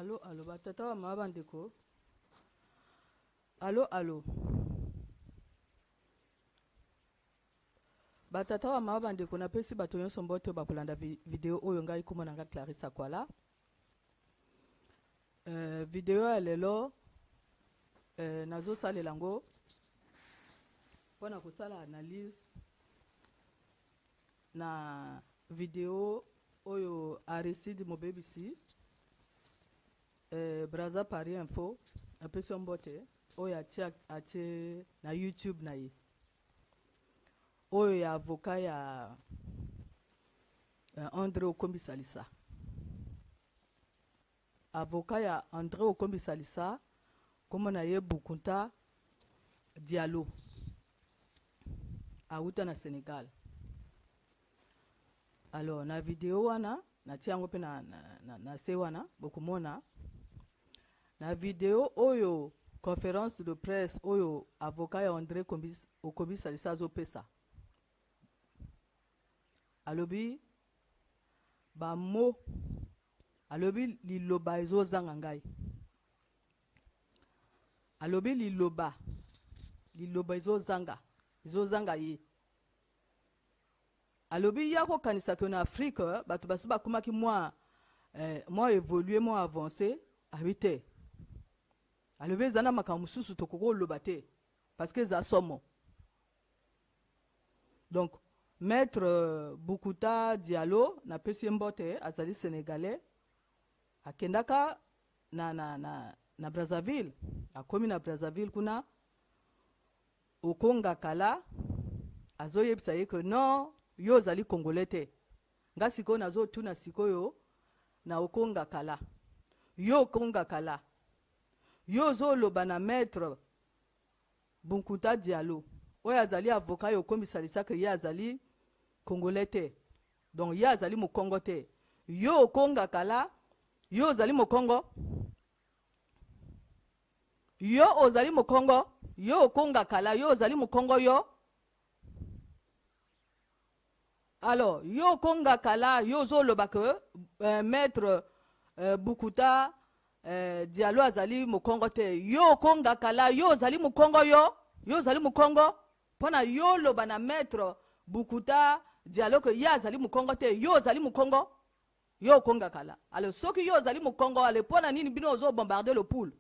Allô, allô, batata wa mabandeko. Allô, allô. Batata wa mabandeko na pesi bato nyonso mbote bakolanda video oyo ngai komona nga Clarisse Akwala. Video ya lelo nazo salela ngo pona kosala analyse na video oyo Aristide Mobebisi Braza Paris Info apesi mbote oyo atie na YouTube na ye oyo ya avocat ya André Okombi Salisa. Avocat ya André Okombi Salisa comme na ye Bukunta Diallo auta na Sénégal. Alors na video wana na tiango pe na se wana bokumona na video oyo conférence de presse oyo avocat ya André Okombi Salisa zo pesa alobi ba mo alobi liloba ezo zanga ngai alobi liloba ezo zanga ye alobi ya ko kanisa ko na Afrique bato basu bakumaki moi évoluer moi avancer habité alobi zana makambo susu tokoko loba te parce que za somo. Donc Maître Bukuta Diallo na pesi mbote azali sénégalais akendaka na Brazzaville akomi na Brazzaville kuna okonga kala azoyebisa ye que non yo zali congolais te nga siko nazo tuna sikoyo na okonga kala yo konga kala yo zo loba na Maître Bukuta Diallo oyo azali avocat yo Okombi Salisa que ye azali congolais te donc ye azali mokongo te yo okonga kala yo ozali mokongo yo ozali mokongo yo okonga kala yo ozali mokongo yo. Alors yo okonga kala yo zo loba que Maître Bukuta Diallo azali mokongo te yo okonga kala yo ozali mokongo yo ozali mokongo pona yo loba na Maître Bukuta Diallo que ye azali mokongo te yo ozali mokongo yo okonga kala. Alors soki yo ozali mokongo ale pona nini bino ozo bombarder le poule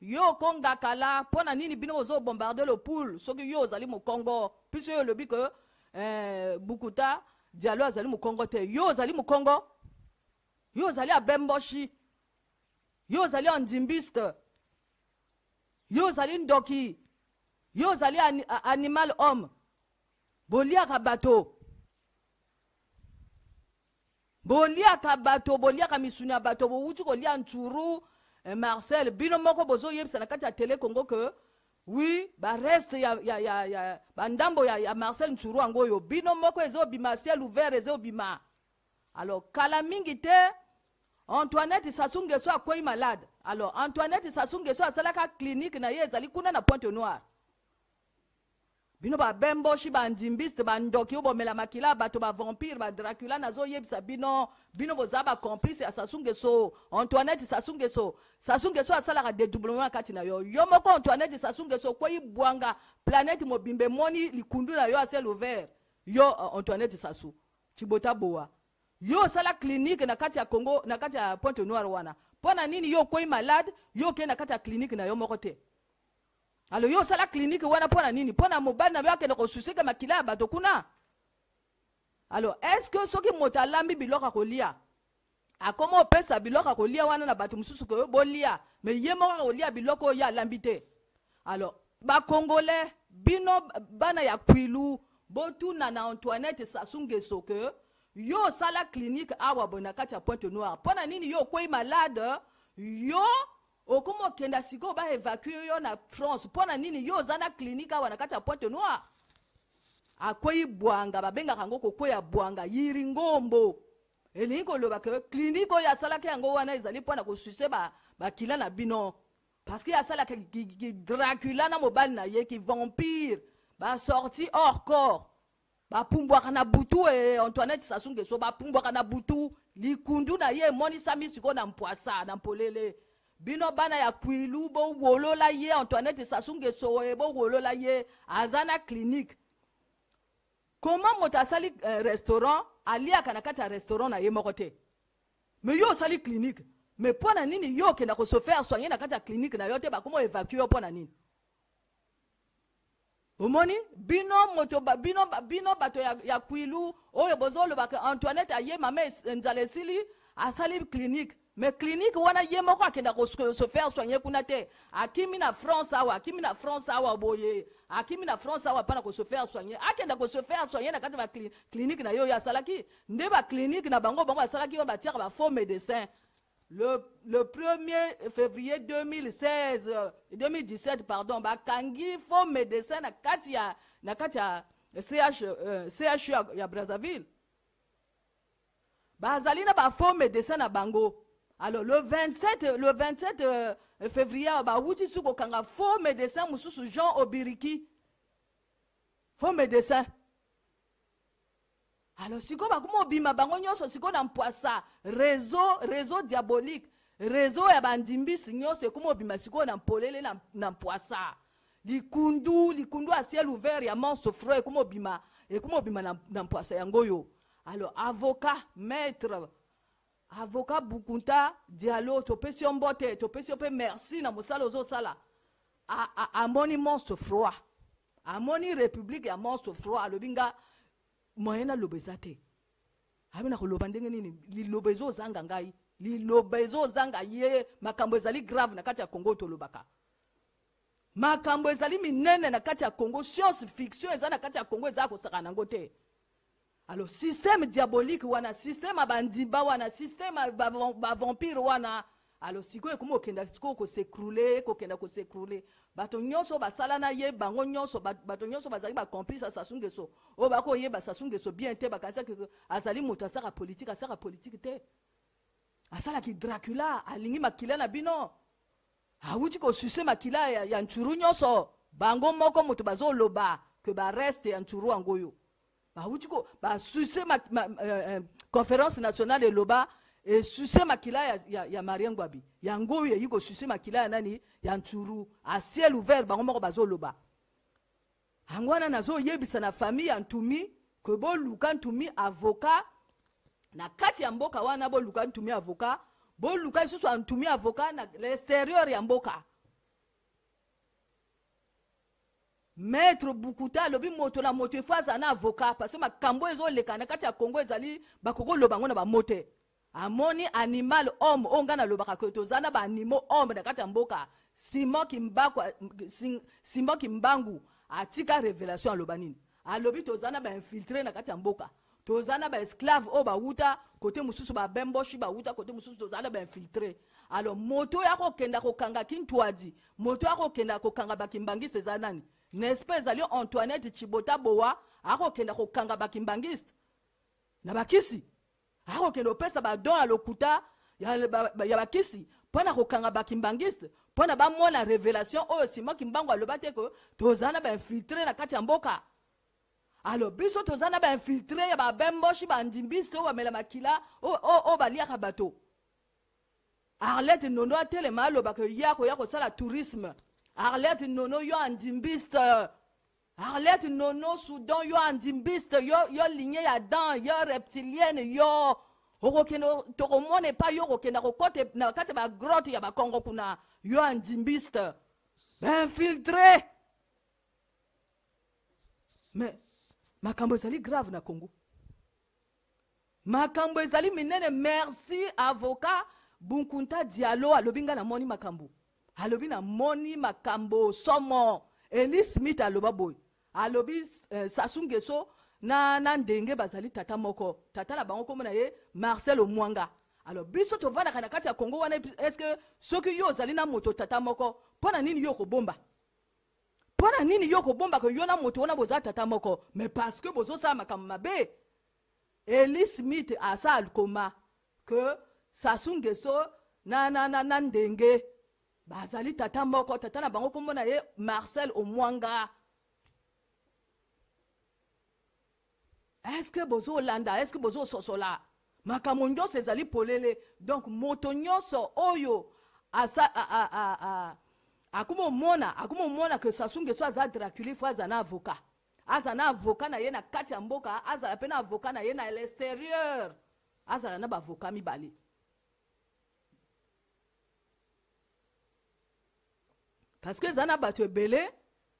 yo okonga kala pona nini bino ozo bombarder le poule soki yo ozali mokongo puisque yo lobi que Bukuta Diallo azali mokongo te yo ozali mokongo yo ozali abemboshi yo ozali andimbiste yo ozali ndoki yo ozali animal homme boliaka bato boliaka misuni ya bato bowuti kolia nturu Marcel bino moko bozo yebisa na kati ya télé Congo que oui ba reste ya bandambo ya Marcel Nturu ango yo bino moko ezo bima ciel ouvert ezo bima. Alors kala mingi te Antoinette Sassou Nguesso akoyi malade. Alors Antoinette Sassou Nguesso asalaka clinique na ye ezali kuna na Pointe-Noire. Bino ba bemboshi ba ndimbiste ba ndoki obo mela makila bato ba vampire ba Dracula nazo yebisa bino boza ba complice ya Sassou Nguesso Antoinette Sassou Nguesso asalaka dédoublement kati na yo moko Antoinette Sassou Nguesso koyi bwanga planète mobimbe moni likundu na yo a ciel ouvert yo Antoinette Sassou Tibota Boa yo sala clinique na kati ya Congo na kati ya Pointe-Noire wana pona nini yo koyi malade yo ke na kati ya clinique na yo moko te. Alors yo sala clinique wana pona nini pona mobali na yake ko susika makila bato kuna. Alors est-ce que soki moto alambi biloka kolia akoma opesa biloka kolia wana na bato mususu ko bolia mais ye moko kolia biloko ya lambite. Alors ba congolais bino bana ya kwilu botuna na Antoinette Sassou Nguesso que yo sala clinique awa bona kati ya Pointe-Noire pona nini yo koyi malade yo okomo kenda siko ba évacuer yo na France pona nini yo zana clinique awa na kati ya Pointe-Noire akoyi bwanga babenga kango kokoya bwanga yiri ngombo elingo loba que clinique ya sala ke yango wana ezali pona ko sucer ba kila na bino parce que ya sala ke Dracula na mobali na ye ki vampire ba sorti hors corps bapumbwaka na butu Antoinette Sassou Nguesso bapumbwaka na butu likundu na ye moni sami siko na mpwasa na mpolele bino bana ya kwilu bo wolola ye Antoinette Sassou Nguesso bo wolola ye azana clinique. Comment moto asali restaurant aliaka na kati ya restaurant na ye moko te mais yo sali clinique mais pona nini yo kenda ko se faire soigner na kati ya clinique na yo te bakomo évacuer yo pona nini omoni bino moto bino bato ya kwilu oyo bozolo baka Antoinette aye mame nzale sili asali clinique mais clinique wana ye moko akenda ko se faire soigner kuna te akimi na France awa boye akimi na France awa pana ko se faire soigner akenda ko se faire soigner na kati ba clinique na yo ya salaki nde ba clinique na bango salaki ba tiaka ba faux médecin le 1er février 2017 pardon ba kangi faux médecin na kati ya CH ya Brazzaville ba zalina ba faux médecin na bango. Alors le 27 février ba wuti suko kanga faux médecin mususu Jean Obiriki faux médecin. Alors siko ba kumo bima bango nyonso siko na mpwasa réseau diabolique réseau ya bandimbisi nyonso kumo bima siko na mpolele na mpwasa likundu à ciel ouvert ya monstre froid kumo bima na mpwasa yangoyo. Alors avocat Bukunta Diallo topesi mbote topesi pe merci na mosala ozo sala a moni monstre froid a moni république ya monstre froid lobinga moyena lobezate amina ko lobandenge nini li lobezo zanga ngai li lobezo zanga ye makambo ezali grave na kati ya Congo to lobaka makambo ezali minene na kati ya Congo science fiction ezali na kati ya Congo ezali ko saka nango te. Alors système diabolique wana système abandiba wana système ba vampire wana alors siko ekomo kenda siko ko s'écrouler bato nyonso basala na ye bango nyonso bato nyonso bazali ba complice à Sassou Nguesso o bako ye ba Sassou Nguesso bien te bakanisa que azali moto asaka politique te asala ki Dracula alingi makila na bino awuti ko sucer makila ya nturu nyonso bango moko moto bazoloba que ba reste ya nturu angoyo ba sucer conférence nationale de Loba et sucer makila ya Marien Ngwabi yango ye yiko sucer makila ya nani ya nturu à ciel ouvert bango moko bazo loba angwana nazo yebisa na famille ya Ntumi que bo luka Ntumi avocat na kati ya mboka wana bo luka Ntumi avocat bo luka isusu Ntumi avocat na l'extérieur ya mboka. Maître Bukuta lobi moto na moto faza na avocat parce que makambo ezo leka na kati ya Congo ezali bakoko lobango na ba mote amoni animal homme ongana lobaka ko tozana ba animaux homme na kati ya mboka Simon Kimbangu atika révélation alobanini alobi tozana ba infiltré na kati ya mboka tozana ba esclave o ba wuta côté mususu ba bemboshi ba wuta côté mususu tozana ba infiltré. Alors moto ya ko kenda ko kanga kintwadi moto ya ko kenda ko kanga bakimbangi sezanani n'est-ce pas ezali Antoinette Chibota Boa akokenda kokanga bakimbangiste na bakisi akokenda opesa badon ya lokuta ya bakisi pona kokanga bakimbangiste pona bamona révélation oyo Simon Kimbangu aloba te ko tozana ba infiltré na kati ya mboka. Alors biso tozana ba infiltré ya ba bemboshi ba ndimbiste o bamela makila o baliaka bato. Arlette Nono atelema aloba ke yako sala tourisme. Arlette Nono yo andimbiste. Arlette Nono Soudan yo andimbiste. Yo lignée ya dan. Yo reptilienne yo. Orokeno toromone pa yo rokena rokote na kati ba grotte ya ba Congo kuna. Yo andimbiste. Infiltré. Mais makambo ezali grave na Congo. Makambo ezali minene. Merci avocat Bukunta Diallo alobinga na moni makambo. Alobi na moni makambo somo Eli Smith aloba boy alobi Sassou Nguesso na ndenge bazali tata moko tata na bango komona ye Marcel Omwanga. Alors biso to vana kana kati ya Congo wana est-ce que soki yo zali na moto tata moko pona nini yo ko bomba ko yo na moto wana boza tata moko mais parce que bozo sa makambo mabe. Eli Smith asa alkoma que Sassou Nguesso na ndenge bazali tata moko tata na bango komona ye Marcel Omwanga. est-ce que bozo landa, est-ce que bozo sosola? Makambo nyonso ezali polele. Donc moto nyonso oyo akumomona que Sassou Nguesso aza Dracula fo aza na avocat. Aza na avocat na ye na kati ya mboka, aza pe na avocat na ye na l'extérieur. Aza na ba avocat mibale. Parce que zana bato ebele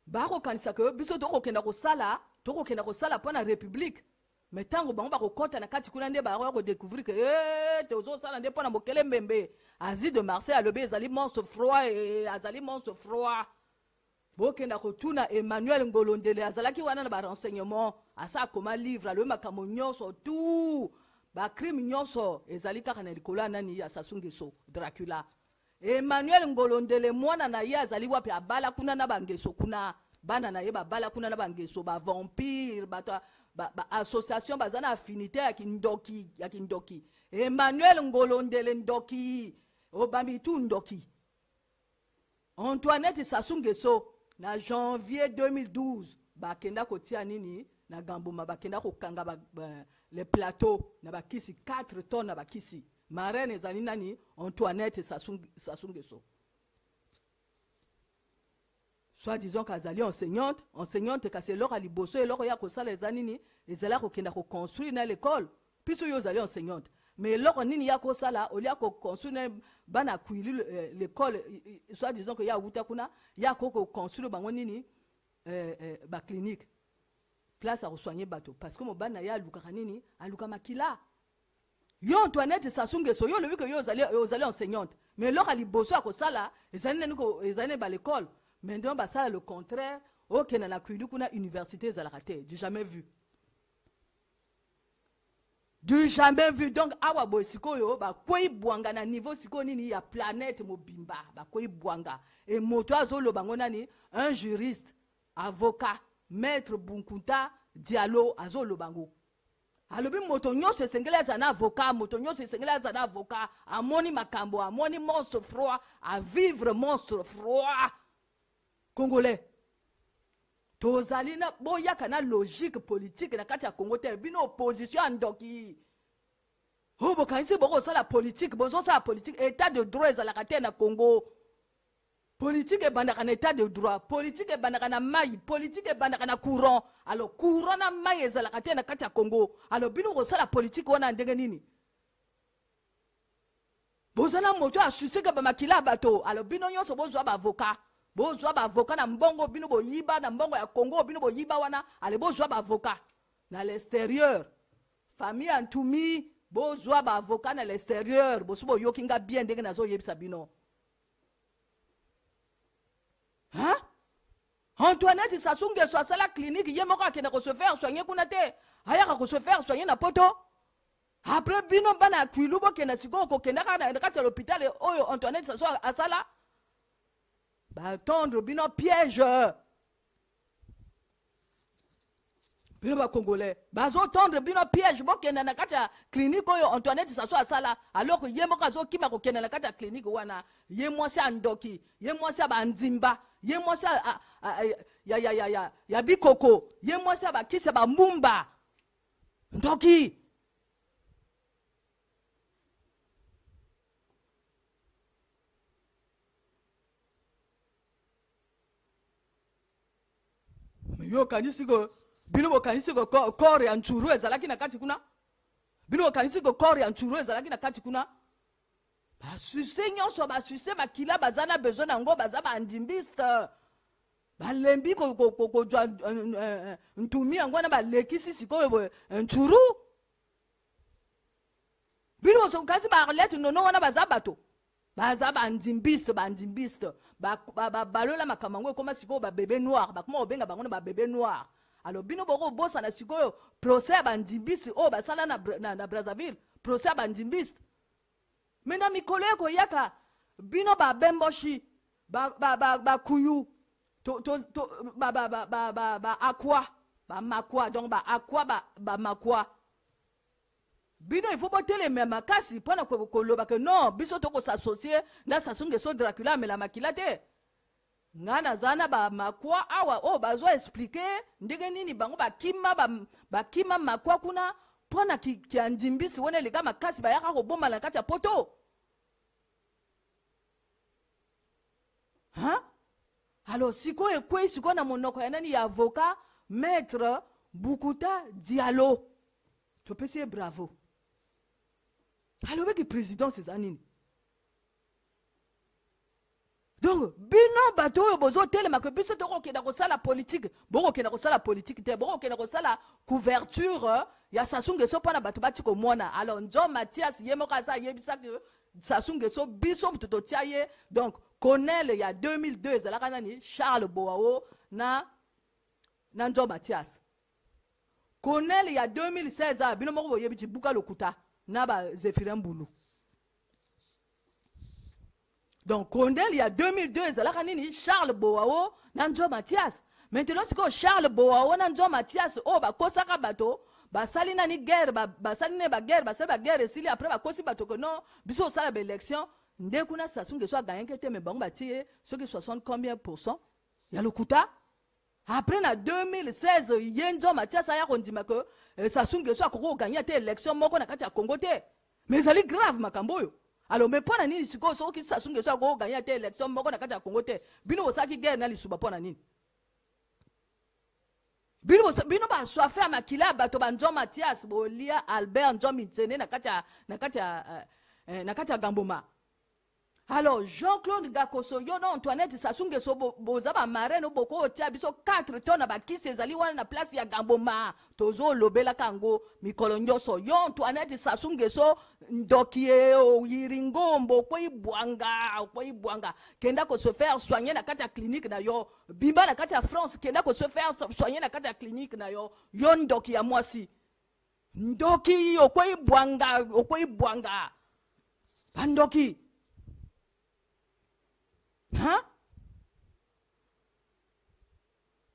ba ko kanisa que biso to ko kenda ko sala pour la République. Mais tango bango ba ko kota na kati kuna nde ba ko découvrir que tozo sala nde pona mokele mbembe. Asie de Marseille alobe ezali monstre froid et azali monstre froid. Bokenda ko tuna Emmanuel Ngolondele azalaki wana na ba renseignement asa koma livre alobe makambo nyonso tout ba crime nyonso ezali kaka na likolo nani ya Sassou Nguesso Dracula. Emmanuel Ngolondele mwana na ye azali wapi abala kuna na bangeso kuna bana na ye babala kuna na bangeso ba vampire ba association bazana affinité ya kindoki Emmanuel Ngolondele ndoki obambi tu ndoki Antoinette Sassou Nguesso na janvier 2012 bakenda kotia nini na Gamboma bakenda kokanga les plateaux na bakisi 4 tonnes na bakisi marraine ezali nani Antoinette Sassou Nguesso. Soit disons qu'azali enseignante kasi eloko aliboso eloko ya kosala ezanini ezala kokenda ko construire na l'école puisque yo zali enseignante mais eloko nini ya kosala olia ko construire bana kuilu l'école soit disons que ya wuta kuna ya ko construire bango nini ba clinique place à soigner bateau parce que mo bana ya luka nini aluka makila yo Antoinette Sassou Nguesso yo le vu que yo zali enseignante mais eloko aliboso ya kosala ezali ba l'école. Maintenant, bah, ça, le contraire, ok, na na kuna université zalakate, du jamais vu. Du jamais vu. Donc, awa boy sikoyo, bah, koi buanga na niveau siko nini ya planète mobimba, bah, koi buanga. Et moto azolo bangona ni, un juriste, avocat, maître Bunkunta, Diallo, azolo bango. Alobi moto nyonso esengeli azana avocat, moto nyonso esengeli azana avocat, amoni makambo, amoni monstre froid, à vivre monstre froid. Congolais. Tozalina boya kana logique politique na kati ya Congo te bino opposition andoki. Ho bokanisi boko sala politique, bozo sala politique état de droit ezalaka te na Congo. Politique e bandaka na état de droit, politique e bandaka na mai, politique e bandaka na courant. Alors courant na mai ezalaka te na kati ya Congo. Alors bino ko sala politique wana ndenge nini? Bozana moto asusika ba makila bato. Alors bino nyonso bozo ba avocat. Bozwa ba avocat na mbongo bino bo yiba na mbongo ya Congo bino bo yiba wana ale bozwa ba avocat na l'extérieur famille Antumi bozwa ba avocat na l'extérieur bosubo yokinga bien ndenge nazo yebisa bino hein Antoinette Sassou Nguesso asala clinique ye moko akenda ko se faire soigner kuna te ayaka ko se faire soigner na poto après bino bana kwilu bo kena siko ko kenda ka na kati l'hôpital oyo Antoinette Sassou asala bah tendre bino piège bino ba congolais bazo tendre bino piège bo kenda na kati ya clinique oyo Antoinette Sassou asala alors que ye moko azo kima ko kenda na kati ya clinique wana ye mwasi andoki ye mwasi ba nzimba ye mwasi ya bikoko ye mwasi ba kisa ba mbumba ndoki yo kanisi ko bino bo kanisi ko corps ya nturu ezalaki na kati kuna bino bo kanisi ko corps ya nturu ezalaki na kati kuna ba succès nyonso ba succès makila bazana besoin nango baza ba ndimbiste ba lembi ko jwa ntumi yango na ba lekisi sikoyo nturu bino so kasi ba relate nono wana baza bato baza bandimbiste balola makamango koma siko ba bébé noir bakoma obenga bango na ba bébé noir alors bino boko bosa na siko procès bandimbiste o basala na Brazzaville procès bandimbiste mena mikolo ko yaka bino ba bemboshi ba kuyu to aqua ba makwa donc ba aqua ba makwa bino il faut botter les mêmes makasi pona ko loba que non biso to ko s'associer na Sassou Nguesso Dracula mais la makila te ngana zana ba makwa awa o bazo expliquer ndenge nini bango bakima makwa kuna pona ki andimbisi wone leka makasi bayaka koboma na kati ya poto. Hein? Alors siko ekwe siko na monoko ya nani ya avocat maître Boukuta Diallo. Tu peux dire bravo. Alors avec le président c'est anini. Donc bino bato yo bozo telema que biso toko kenda ko sala politique, boko kenda ko sala politique te, boko kenda ko sala couverture ya Sassou Nguesso pana bato bati ko mona. Alors John Mathias yemoka sa yebisa que Sassou Nguesso biso mtoto tiaye. Donc Colonel il y a 2002 ezalaka nani Charles Boao na John Mathias. Colonel il y a 2016 bino moko boyebi Buka Lokuta na ba Zéphirin Boulou. Donc, Condel, il y a 2002, Charles Boao, Nanjo Mathias. Maintenant, c'est que Charles Boao, Nanjo Mathias, oh, bah, Kosaka bateau, bah, salina ni guerre, bah, salina ba guerre, bah, c'est ba guerre, et s'il y a après, bah, Kosi bateau, que non, biso, ça, l'élection, dès qu'on a Sassou Nguesso a gagné, mais bon, bah, ceux qui 60 combien %, il y a le Kouta. Après, en 2016, Yenjo Mathias a dit que Sassou Nguesso a gagné l'élection, moi, qu'on a qu'à Congo. Mais ça est grave, Makamboyo. Alors, mais pour nani siko so ki Sassou Nguesso go gagner te élection moko na kati ya Congo te. Bino osaki guerre na lisuba pour nani. Bino ba soifé makila bato ba John Mathias bolia Albert John Mitsene na kati ya Gamboma. Alors Jean-Claude Gakoso yo na Antoinette Sassou Nguesso boza ba marraine boko otia biso 4 tonnes ba kisi ezali wana na place ya Gamboma tozo lobela kango mikolo nyoso yo Antoinette Sassou Nguesso ndokie o yiringo mboko ibwanga kenda ko se faire soigner na kati ya clinique na yo bimba na kati ya France kenda ko se faire soigner na kati ya clinique na yo ndoki ya mwasi ndoki okwo ibwanga bandoki. Hein?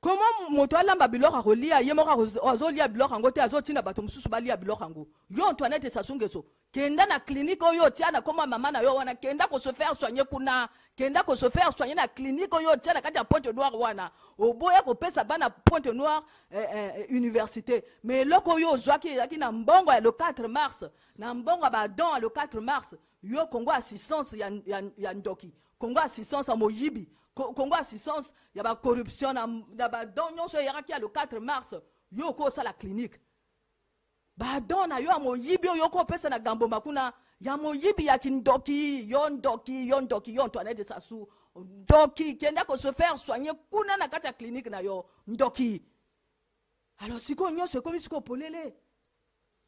Comment moto alamba biloko kolia yemoka azolia biloko ngo te azotina bato mususu balia biloko ngo yo Antoinette Sassou Nguesso kenda na clinique oyo tiana koma mama na yo wana kenda ko se faire soigner kuna kenda ko se faire soigner na clinique oyo tiana kati ya Pointe Noire wana oboya ko pesa bana Pointe Noire université mais loko yo zwaki yaki na mbongo ya le 4 mars na mbongo ba don le 4 mars yo Congo assistance ya ndoki Congo assistance à Moyibi, Congo assistance, il y a la corruption, il y a la don, le 4 mars, il y a la clinique. Bah don, il y a Moyibi, il y a pesa na Gambo Makuna, il y a Moyibi, il y a Kindoki, yon Antoinette de Sassou, Doki, qui a se faire soigner, kuna na kata clinique na yo, Ndoki. Alors si qu'on c'est comme si qu'on polele.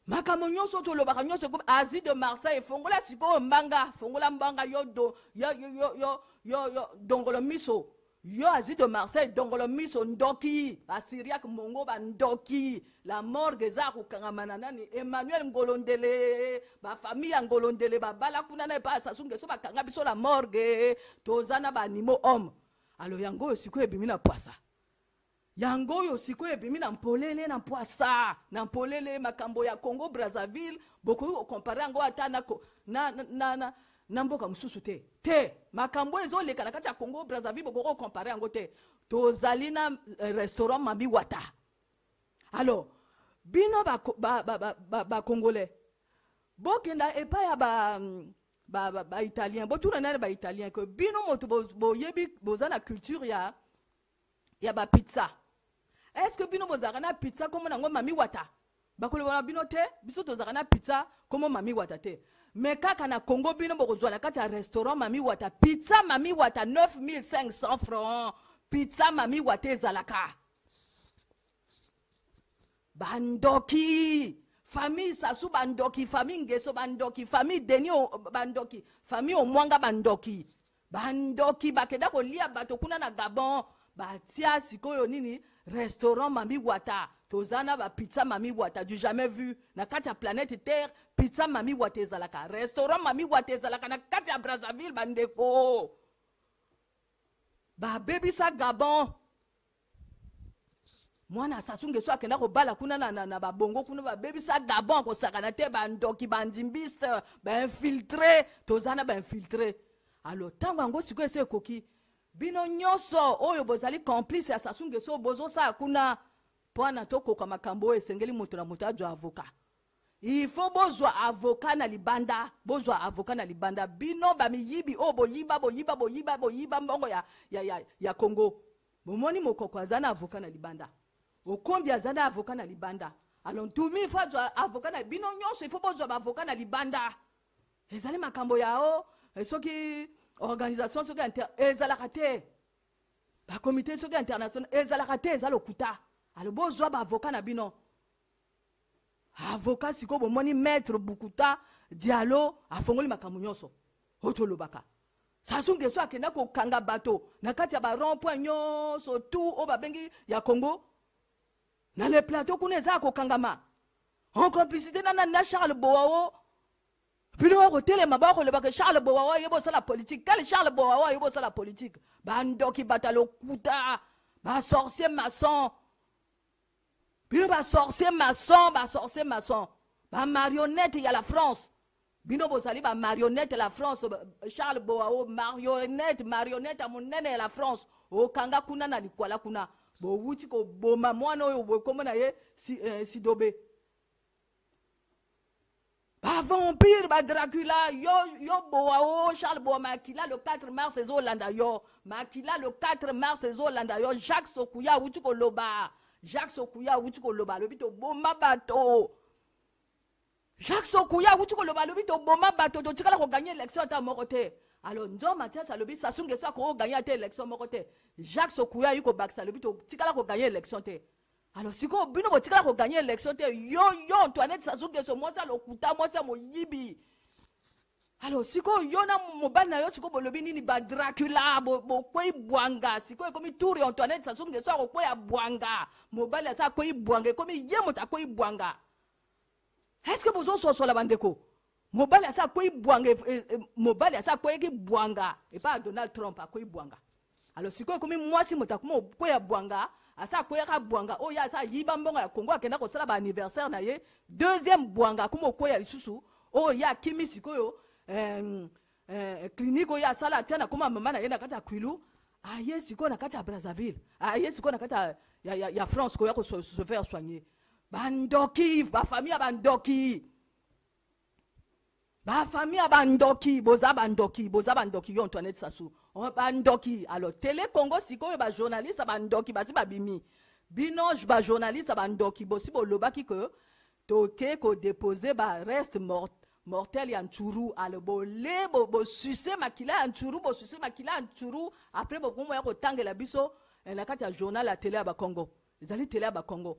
Makambo nyonso to lobaka nyonso comme Asie de Marseille fongola siko mbanga yo dongolo miso yo Asie de Marseille dongolo miso ndoki Assyriac mongo ba ndoki la morgue za ko kangamana nani Emmanuel Ngolondele ba famille Ngolondele ba bala kuna na pa Sassou Nguesso ba kanga biso la morgue tozana ba nimo homme alors yango siko ebimi na poisa yango yo siko ebimi na mpolele na poisa na mpolele makambo ya Congo Brazzaville beaucoup comparé ngo ata na mboka mususu te makambo ezo leka na kati ya Congo Brazzaville beaucoup comparé ngo te tozali na restaurant Mami Wata. Alors bino ba congolais bokenda epa ya ba italien botuna na ba italien que bino moto boyebi bozana culture ya ba pizza. Est-ce que bino bozarana pizza comme nango Mami Wata? Bakolo bino te, biso tozarana pizza comme Mami Wata te. Mais kaka na Congo bino bozwa na kati ya restaurant Mami Wata, pizza Mami Wata 9500 francs. Pizza Mami Wata ezalaka. Bandoki, famille Sassou bandoki, famille Nguesso bandoki, famille Denis bandoki, famille Omwanga bandoki. Bandoki bakeda ko lia bato kuna na Gabon. Batia sikoyo nini restaurant Mami Wata tozana ba pizza Mami Wata du jamais vu na kati ya planète Terre pizza Mami Wata ezalaka restaurant Mami Wata ezalaka na kati ya Brazzaville bandeko ba baby sa Gabon mwana Sassou Nguesso akenda ko bala kuna na ba bongo kuna ba baby sa Gabon ko sakana te ba ndoki ba ndimbiste ba infiltré tozana ba infiltré alors tango ngo sikoyo se koki bino nyonso oyo bozali complice ya Sassou Nguesso bozosala kuna mpo na tokoka makambo oyo esengeli moto na moto azwa avocat. Il faut bozwa avocat na libanda, bozwa avocat na libanda. Bino bamiyibi o boyiba mbongo ya Congo. Bomoni mokoko azana avocat na libanda. Okombi azana avocat na libanda. Alors tumi faut avocat na bino nyonso il faut bozwa avocat na libanda. Ezali makambo yao soki organisation soki ezalaka te. Ba comité soki international ezalaka te ezalo kuta. Alors bozwa ba avocat na bino. Avocat siko bomoni maître Bukuta Diallo afongoli makambo nyonso otolobaka. Sassou Nguesso akenda ko kanga bato na kati ya ba rond-point nyonso tout o babengi ya Congo. Na le plateau kuna eza ko kangama. En complicité na Charles Boao. Bino ko telema ba ko lebaka Charles Boao yebo sala politique. Quel Charles Boao yebo sala politique. Ba ndoki batalo kuta ba sorcier maçon. Bino ba sorcier maçon, ba marionnette ya la France. Bino bozali ba marionnette la France, Charles Boao marionnette à monene ya la France. O kanga kuna na likwala kuna. Bo wuti ko boma mwana oyo bo komona ye Sidobe. Ba vampire, ba Dracula, yo Boao, Charles Boao makila le 4 mars ezolanda yo. Makila le 4 mars ezolanda yo. Jacques Sokuya wuti ko loba. Jacques Sokuya wutuko loba lobito boma bato. Jacques Sokuya wutuko loba lobito boma bato to tikala ko gagner élection ta mokote. Alors Nzo Mathias alobi Sassou Nguesso ko gagner ta élection mokote. Jacques Sokuya yuko baksa lobito tikala ko gagner élection te. Alors siko bino bo tikala ko gagner élection te yo Antoinette Sassou Nguesso moi ça lokuta moi ça moyibi. Alors siko yona mobali na yo siko bolobi nini ba Dracula bo kwei bwanga siko komi tour Antoinette Sassou Nguesso ko kwei bwanga mobali sa kwei bwanga komi yemo ta kwei bwanga. Est-ce que bozo so la bandeko mobali sa kwei bwanga mobali sa kwei ki bwanga et pas Donald Trump a kwei bwanga. Alors siko komi mwasi mota ko kwei bwanga asa kwei ka bwanga o ya sa yiba mbongo ya Congo akenda ko sala ba anniversaire na ye deuxième bwanga ko kwei ya lisusu o ya kimi sikoyo clinique ya sala tiana kuma mama na yenda kata kwilu aye siko na kata Brazzaville aye siko na kata ya France ko ya ko se faire soigner bandoki ba famille bandoki boza bandoki yo Antoinette Sassou bandoki. Alors Télé Congo siko ba journaliste bandoki basi babimi binoche ba journaliste bandoki bosi bo lobaki que toke ko déposer ba reste mortel ya Nturu ale bo sucer makila ya Nturu bo sucer makila ya Nturu après bo komo ya ko tangela biso na kati ya journal la télé ya ba Congo ezali télé ya ba Congo.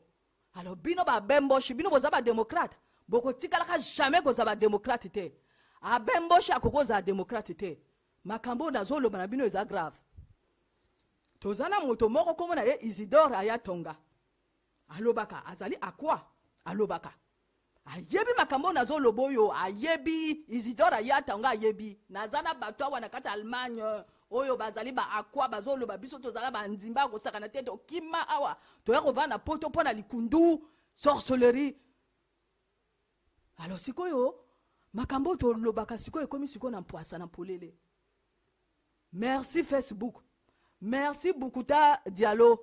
Alors bino ba bemboshi bino boza ba démocrate boko tikala ka jamais ko za ba démocrate te a bemboshi akoko za démocrate te makambo na zolo bana bino eza grave. Tozana moto moko komo na ye Isidore Ayatonga alobaka azali akwa alobaka ayebi makambo na zolo boyo ayebi Isidore Ayatonga ayebi nazana bato wana kati Allemagne oyo bazali ba akwa bazolo ba biso tozala ba ndimba ko saka na tete okima awa to ya ko vana poto pona likundu sorcellerie. Alors sikoyo makambo to lobaka sikoyo komi siko na mpoasa na polele. Merci Facebook, merci Bukuta Diallo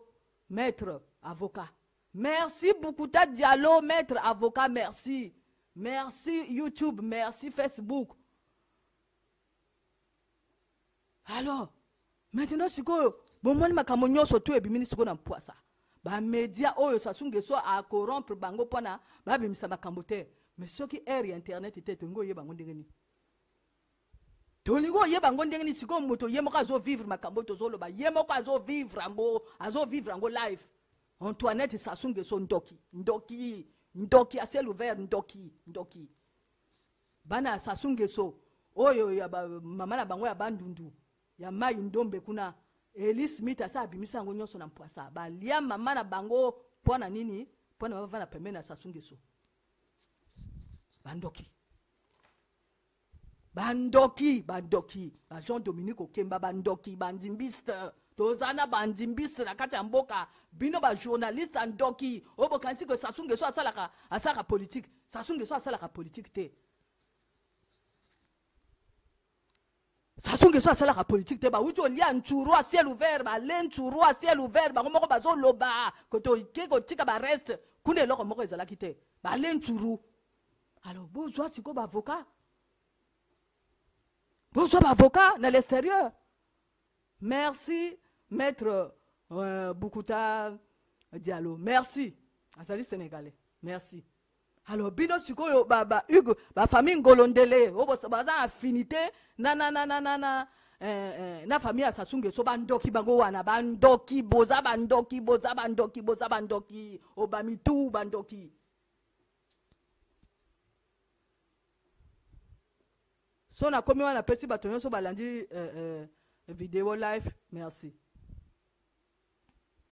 maître avocat. Merci Bukuta Diallo, maître avocat, merci. Merci YouTube, merci Facebook. Alors, maintenant, si vous avez makambo surtout et bimini siko na mpoasa. Ba média oyo Sassou Nguesso a corrompre bango pona ba bimisa makambo te. Mais ceux qui air internet était ngo yeba ngondengeni. Tolingo yeba ngondengeni siko moto yemo ka zo vivre makambo to zolo ba yemo ka zo vivre ango live. Antoinette Sassou Nguesso ndoki à ciel ouvert ndoki. Bana Sassou Nguesso oyo ya mama na bango ya bandundu ya mai ndombe kuna Eli Smith asa abimisa ngo nyonso na mpoasa ba lia mama na bango pona nini pona bava na pembeni na Sassou Nguesso bandoki ba Jean Dominique Okemba bandoki bandimbiste tozana bandimbiste na kati ya mboka bino ba journaliste andoki obo kansi ko Sassou Nguesso asaka politique Sassou Nguesso asalaka politique te Sassou Nguesso a la politique te ba wuti olia nturu à ciel ouvert ba len nturu à ciel ouvert ba moko bazo loba koto ke ko tika ba reste kune loko moko ezala kite ba len nturu. Alors besoin siko ba avocat. Besoin ba avocat dans l'extérieur. Merci maître Boukuta Diallo. Merci. Azali sénégalais. Merci. Alors bino sikoyo Hugo ba famille ngolondele baza affinité na famille Sassou Nguesso bandoki bango wana bandoki boza bandoki obamitu bandoki. So na komi wana pesi bato nyonso balandi vidéo live. Merci.